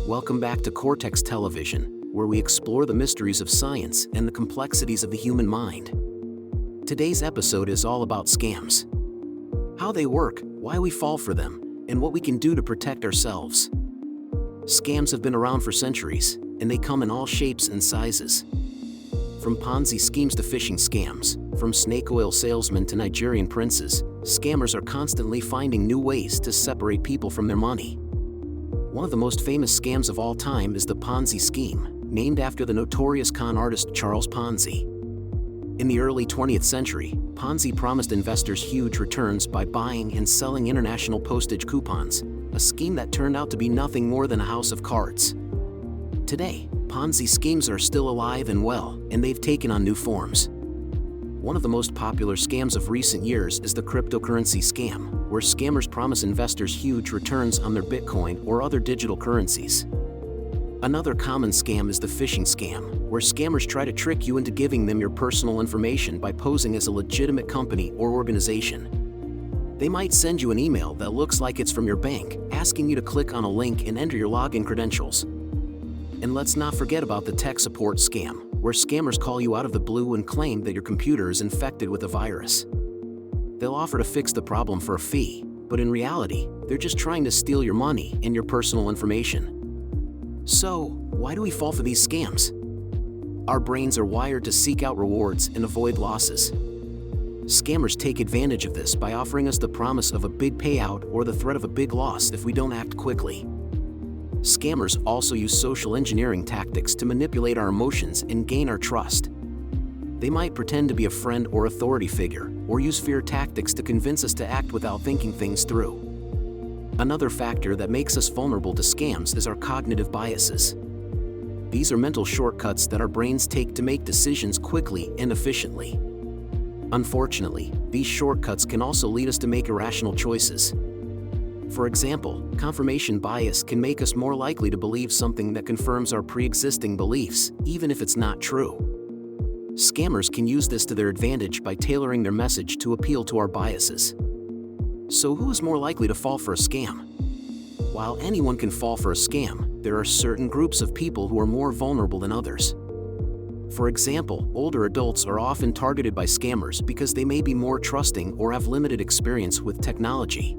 Welcome back to Cortex Television, where we explore the mysteries of science and the complexities of the human mind. Today's episode is all about scams. How they work, why we fall for them, and what we can do to protect ourselves. Scams have been around for centuries, and they come in all shapes and sizes. From Ponzi schemes to phishing scams, from snake oil salesmen to Nigerian princes, scammers are constantly finding new ways to separate people from their money. One of the most famous scams of all time is the Ponzi scheme, named after the notorious con artist Charles Ponzi. In the early 20th century, Ponzi promised investors huge returns by buying and selling international postage coupons, a scheme that turned out to be nothing more than a house of cards. Today, Ponzi schemes are still alive and well, and they've taken on new forms. One of the most popular scams of recent years is the cryptocurrency scam, where scammers promise investors huge returns on their Bitcoin or other digital currencies. Another common scam is the phishing scam, where scammers try to trick you into giving them your personal information by posing as a legitimate company or organization. They might send you an email that looks like it's from your bank, asking you to click on a link and enter your login credentials. And let's not forget about the tech support scam, where scammers call you out of the blue and claim that your computer is infected with a virus. They'll offer to fix the problem for a fee, but in reality, they're just trying to steal your money and your personal information. So, why do we fall for these scams? Our brains are wired to seek out rewards and avoid losses. Scammers take advantage of this by offering us the promise of a big payout or the threat of a big loss if we don't act quickly. Scammers also use social engineering tactics to manipulate our emotions and gain our trust. They might pretend to be a friend or authority figure, or use fear tactics to convince us to act without thinking things through. Another factor that makes us vulnerable to scams is our cognitive biases. These are mental shortcuts that our brains take to make decisions quickly and efficiently. Unfortunately, these shortcuts can also lead us to make irrational choices. For example, confirmation bias can make us more likely to believe something that confirms our pre-existing beliefs, even if it's not true. Scammers can use this to their advantage by tailoring their message to appeal to our biases. So who is more likely to fall for a scam? While anyone can fall for a scam, there are certain groups of people who are more vulnerable than others. For example, older adults are often targeted by scammers because they may be more trusting or have limited experience with technology.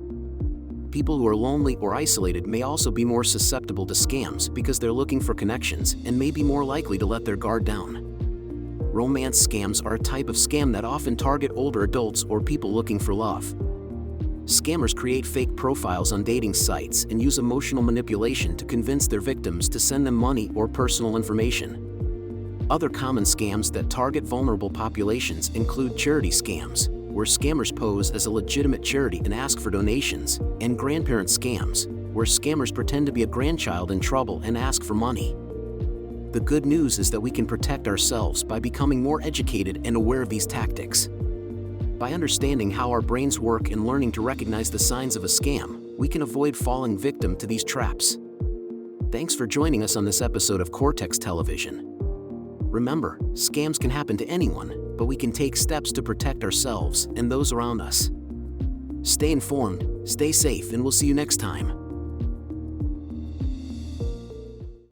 People who are lonely or isolated may also be more susceptible to scams because they're looking for connections and may be more likely to let their guard down. Romance scams are a type of scam that often target older adults or people looking for love. Scammers create fake profiles on dating sites and use emotional manipulation to convince their victims to send them money or personal information. Other common scams that target vulnerable populations include charity scams, where scammers pose as a legitimate charity and ask for donations, and grandparent scams, where scammers pretend to be a grandchild in trouble and ask for money. The good news is that we can protect ourselves by becoming more educated and aware of these tactics. By understanding how our brains work and learning to recognize the signs of a scam, we can avoid falling victim to these traps. Thanks for joining us on this episode of Cortex Television. Remember, scams can happen to anyone, but we can take steps to protect ourselves and those around us. Stay informed, stay safe, and we'll see you next time.